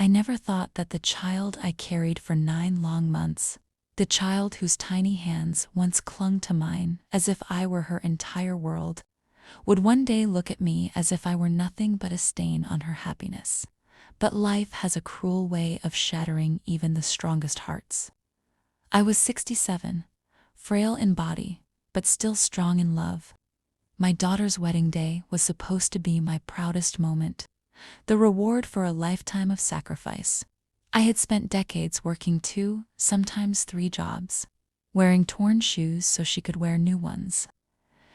I never thought that the child I carried for 9 long months, the child whose tiny hands once clung to mine as if I were her entire world, would one day look at me as if I were nothing but a stain on her happiness. But life has a cruel way of shattering even the strongest hearts. I was 67, frail in body, but still strong in love. My daughter's wedding day was supposed to be my proudest moment, the reward for a lifetime of sacrifice. I had spent decades working 2, sometimes 3 jobs, wearing torn shoes so she could wear new ones,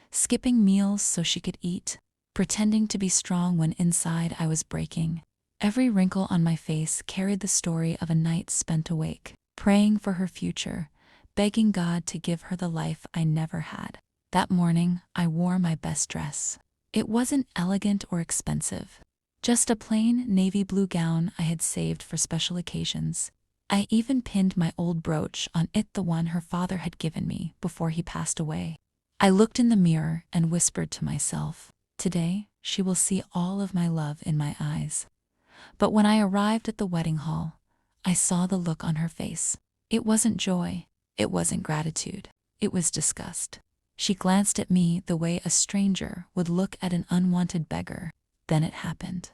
skipping meals so she could eat, pretending to be strong when inside I was breaking. Every wrinkle on my face carried the story of a night spent awake, praying for her future, begging God to give her the life I never had. That morning, I wore my best dress. It wasn't elegant or expensive, just a plain navy blue gown I had saved for special occasions. I even pinned my old brooch on it, the one her father had given me before he passed away. I looked in the mirror and whispered to myself, "Today, she will see all of my love in my eyes." But when I arrived at the wedding hall, I saw the look on her face. It wasn't joy, it wasn't gratitude, it was disgust. She glanced at me the way a stranger would look at an unwanted beggar. Then it happened.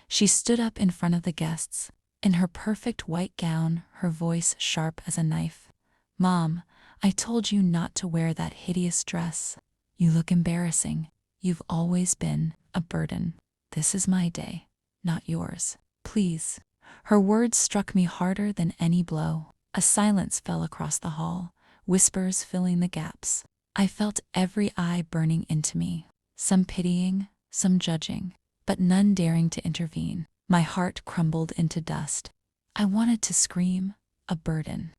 She stood up in front of the guests, in her perfect white gown, her voice sharp as a knife. "Mom, I told you not to wear that hideous dress. You look embarrassing. You've always been a burden. This is my day, not yours. Please." Her words struck me harder than any blow. A silence fell across the hall, whispers filling the gaps. I felt every eye burning into me, some pitying, some judging, but none daring to intervene. My heart crumbled into dust. I wanted to scream, a burden.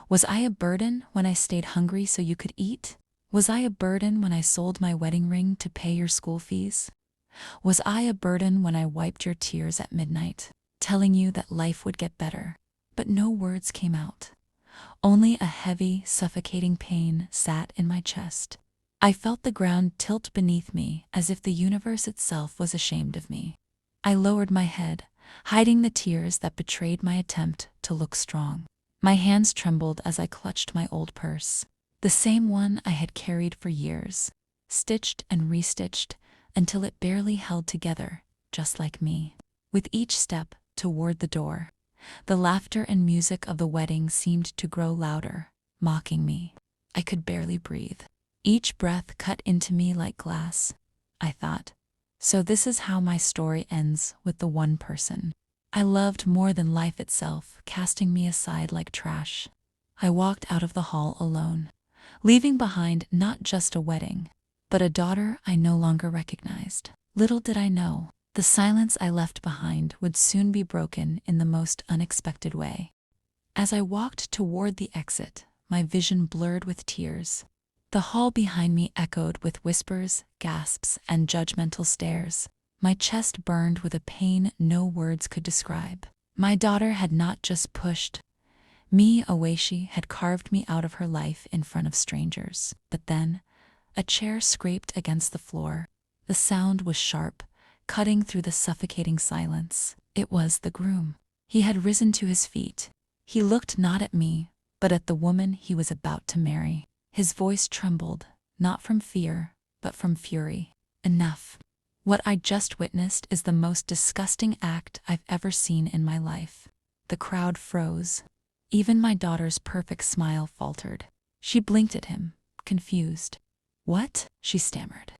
Was I a burden when I stayed hungry so you could eat? Was I a burden when I sold my wedding ring to pay your school fees? Was I a burden when I wiped your tears at midnight, telling you that life would get better? But no words came out. Only a heavy, suffocating pain sat in my chest. I felt the ground tilt beneath me as if the universe itself was ashamed of me. I lowered my head, hiding the tears that betrayed my attempt to look strong. My hands trembled as I clutched my old purse, the same one I had carried for years, stitched and restitched until it barely held together, just like me. With each step toward the door, the laughter and music of the wedding seemed to grow louder, mocking me. I could barely breathe. Each breath cut into me like glass. I thought, so this is how my story ends, with the one person I loved more than life itself, casting me aside like trash. I walked out of the hall alone, leaving behind not just a wedding, but a daughter I no longer recognized. Little did I know, the silence I left behind would soon be broken in the most unexpected way. As I walked toward the exit, my vision blurred with tears. The hall behind me echoed with whispers, gasps, and judgmental stares. My chest burned with a pain no words could describe. My daughter had not just pushed me away, she had carved me out of her life in front of strangers. But then, a chair scraped against the floor. The sound was sharp, cutting through the suffocating silence. It was the groom. He had risen to his feet. He looked not at me, but at the woman he was about to marry. His voice trembled, not from fear, but from fury. "Enough. What I just witnessed is the most disgusting act I've ever seen in my life." The crowd froze. Even my daughter's perfect smile faltered. She blinked at him, confused. "What?" she stammered.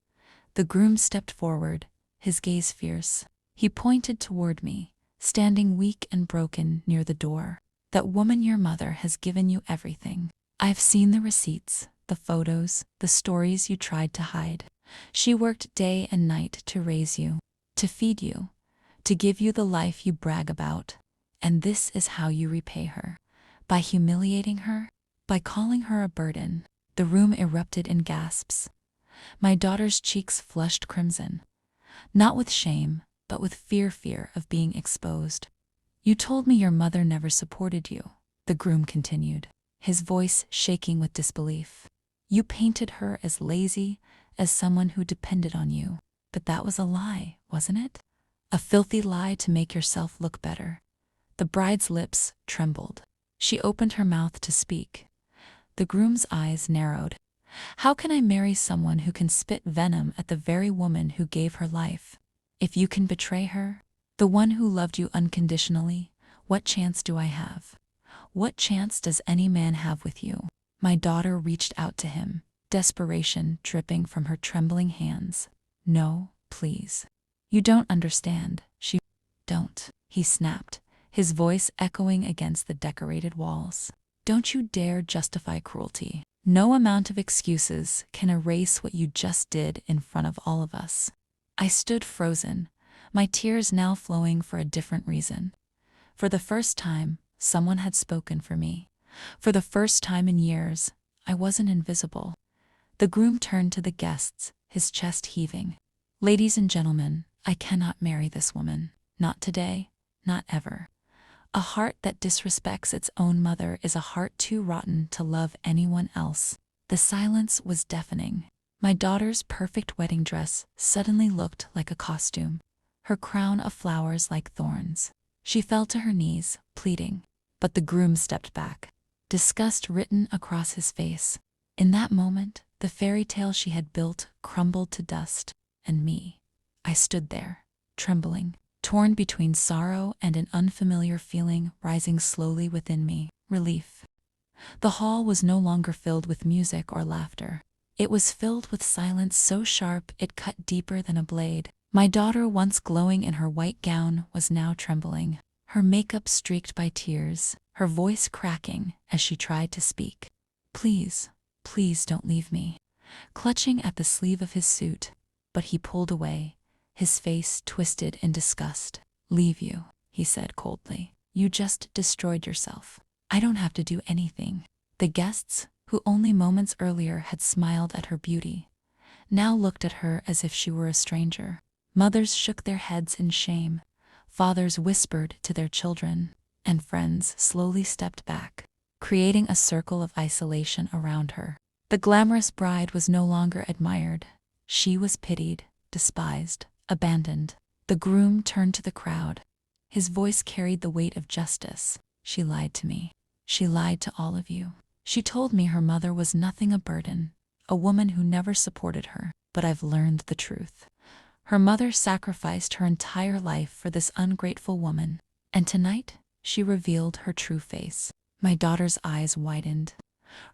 The groom stepped forward, his gaze fierce. He pointed toward me, standing weak and broken near the door. "That woman, your mother, has given you everything. I've seen the receipts, the photos, the stories you tried to hide. She worked day and night to raise you, to feed you, to give you the life you brag about. And this is how you repay her. By humiliating her, by calling her a burden." The room erupted in gasps. My daughter's cheeks flushed crimson, not with shame, but with fear of being exposed. "You told me your mother never supported you," the groom continued, his voice shaking with disbelief. "You painted her as lazy, as someone who depended on you. But that was a lie, wasn't it? A filthy lie to make yourself look better, The bride's lips trembled. She opened her mouth to speak. The groom's eyes narrowed. How can I marry someone who can spit venom at the very woman who gave her life? If you can betray her, the one who loved you unconditionally, what chance do I have? What chance does any man have with you? My daughter reached out to him, desperation dripping from her trembling hands. No, please. You don't understand. She don't, he snapped, his voice echoing against the decorated walls. Don't you dare justify cruelty. No amount of excuses can erase what you just did in front of all of us. I stood frozen, my tears now flowing for a different reason. For the first time, someone had spoken for me. For the first time in years, I wasn't invisible. The groom turned to the guests, his chest heaving. Ladies and gentlemen, I cannot marry this woman. Not today, not ever. A heart that disrespects its own mother is a heart too rotten to love anyone else. The silence was deafening. My daughter's perfect wedding dress suddenly looked like a costume, her crown of flowers like thorns. She fell to her knees, pleading, but the groom stepped back, disgust written across his face. In that moment, the fairy tale she had built crumbled to dust, and me. I stood there, trembling, torn between sorrow and an unfamiliar feeling rising slowly within me, relief. The hall was no longer filled with music or laughter. It was filled with silence so sharp it cut deeper than a blade. My daughter, once glowing in her white gown, was now trembling, her makeup streaked by tears, her voice cracking as she tried to speak. Please, please don't leave me. Clutching at the sleeve of his suit, but he pulled away, his face twisted in disgust. Leave you, he said coldly. You just destroyed yourself. I don't have to do anything. The guests, who only moments earlier had smiled at her beauty, now looked at her as if she were a stranger. Mothers shook their heads in shame, fathers whispered to their children, and friends slowly stepped back, creating a circle of isolation around her. The glamorous bride was no longer admired. She was pitied, despised, abandoned. The groom turned to the crowd. His voice carried the weight of justice. She lied to me. She lied to all of you. She told me her mother was nothing a burden, a woman who never supported her. But I've learned the truth. Her mother sacrificed her entire life for this ungrateful woman, and tonight she revealed her true face. My daughter's eyes widened,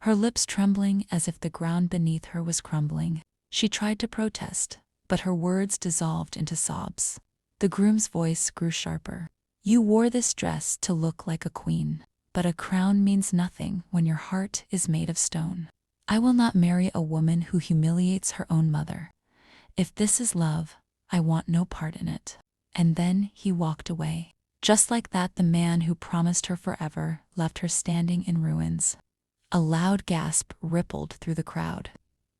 her lips trembling as if the ground beneath her was crumbling. She tried to protest, but her words dissolved into sobs. The groom's voice grew sharper. You wore this dress to look like a queen, but a crown means nothing when your heart is made of stone. I will not marry a woman who humiliates her own mother. If this is love, I want no part in it. And then he walked away. Just like that, the man who promised her forever left her standing in ruins. A loud gasp rippled through the crowd.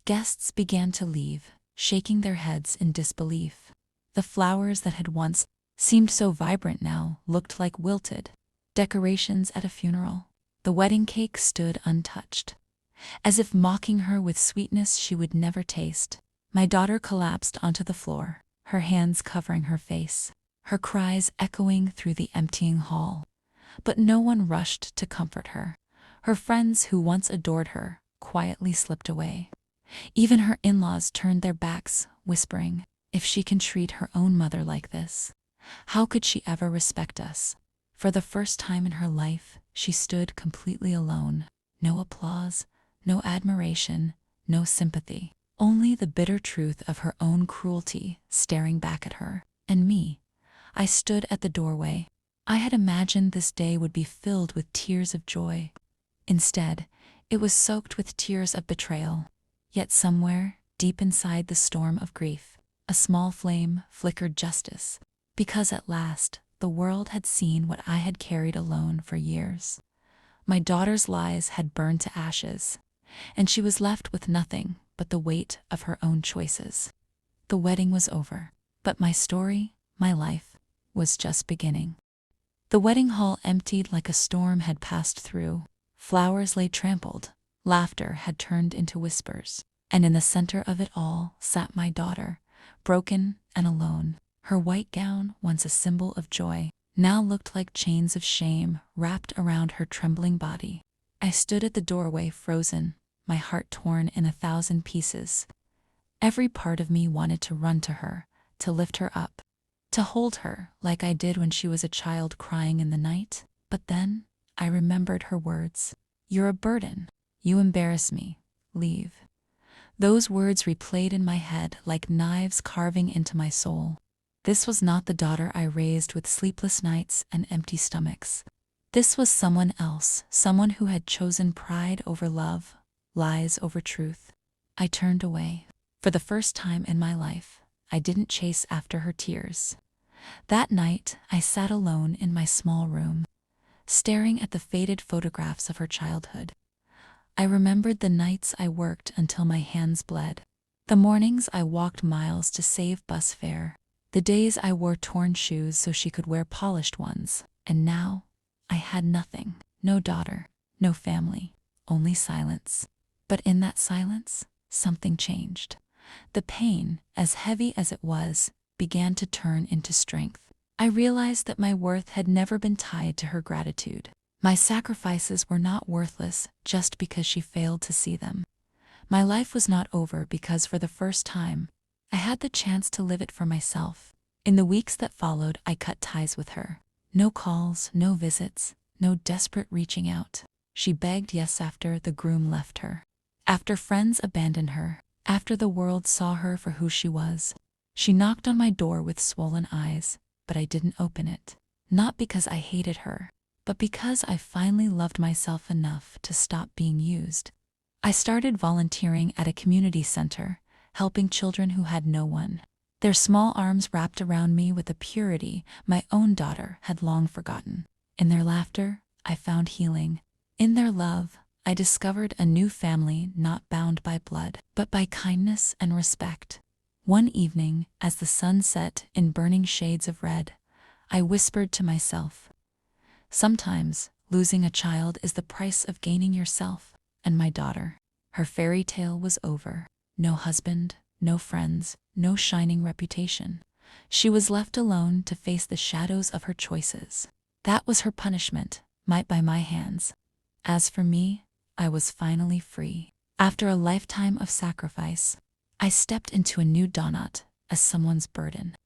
Guests began to leave, shaking their heads in disbelief. The flowers that had once seemed so vibrant now looked like wilted decorations at a funeral. The wedding cake stood untouched, as if mocking her with sweetness she would never taste. My daughter collapsed onto the floor, her hands covering her face, her cries echoing through the emptying hall. But no one rushed to comfort her. Her friends who once adored her quietly slipped away. Even her in-laws turned their backs, whispering, if she can treat her own mother like this, how could she ever respect us? For the first time in her life, she stood completely alone. No applause, no admiration, no sympathy. Only the bitter truth of her own cruelty staring back at her. And me. I stood at the doorway. I had imagined this day would be filled with tears of joy. Instead, it was soaked with tears of betrayal. Yet somewhere, deep inside the storm of grief, a small flame flickered justice. Because at last, the world had seen what I had carried alone for years. My daughter's lies had burned to ashes, and she was left with nothing but the weight of her own choices. The wedding was over, but my story, my life, was just beginning. The wedding hall emptied like a storm had passed through. Flowers lay trampled, laughter had turned into whispers, and in the center of it all sat my daughter, broken and alone. Her white gown, once a symbol of joy, now looked like chains of shame wrapped around her trembling body. I stood at the doorway frozen, my heart torn in 1,000 pieces. Every part of me wanted to run to her, to lift her up, to hold her like I did when she was a child crying in the night. But then I remembered her words. "You're a burden. You embarrass me. Leave." Those words replayed in my head like knives carving into my soul. This was not the daughter I raised with sleepless nights and empty stomachs. This was someone else, someone who had chosen pride over love, lies over truth. I turned away. For the first time in my life, I didn't chase after her tears. That night, I sat alone in my small room, staring at the faded photographs of her childhood. I remembered the nights I worked until my hands bled, the mornings I walked miles to save bus fare, the days I wore torn shoes so she could wear polished ones. And now, I had nothing, no daughter, no family, only silence. But in that silence, something changed. The pain, as heavy as it was, began to turn into strength. I realized that my worth had never been tied to her gratitude. My sacrifices were not worthless just because she failed to see them. My life was not over because for the first time, I had the chance to live it for myself. In the weeks that followed, I cut ties with her. No calls, no visits, no desperate reaching out. She begged yes after the groom left her, after friends abandoned her, after the world saw her for who she was. She knocked on my door with swollen eyes, but I didn't open it. Not because I hated her, but because I finally loved myself enough to stop being used. I started volunteering at a community center, helping children who had no one. Their small arms wrapped around me with a purity my own daughter had long forgotten. In their laughter, I found healing. In their love, I discovered a new family not bound by blood, but by kindness and respect. One evening, as the sun set in burning shades of red, I whispered to myself, "Sometimes, losing a child is the price of gaining yourself." And my daughter, her fairy tale was over. No husband, no friends, no shining reputation. She was left alone to face the shadows of her choices. That was her punishment, by my hands. As for me, I was finally free. After a lifetime of sacrifice, I stepped into a new donut as someone's burden.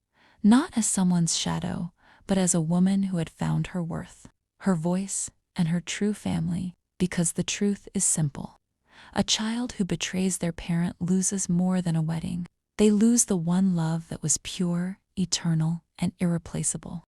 Not as someone's shadow, but as a woman who had found her worth, her voice, and her true family, because the truth is simple. A child who betrays their parent loses more than a wedding. They lose the one love that was pure, eternal, and irreplaceable.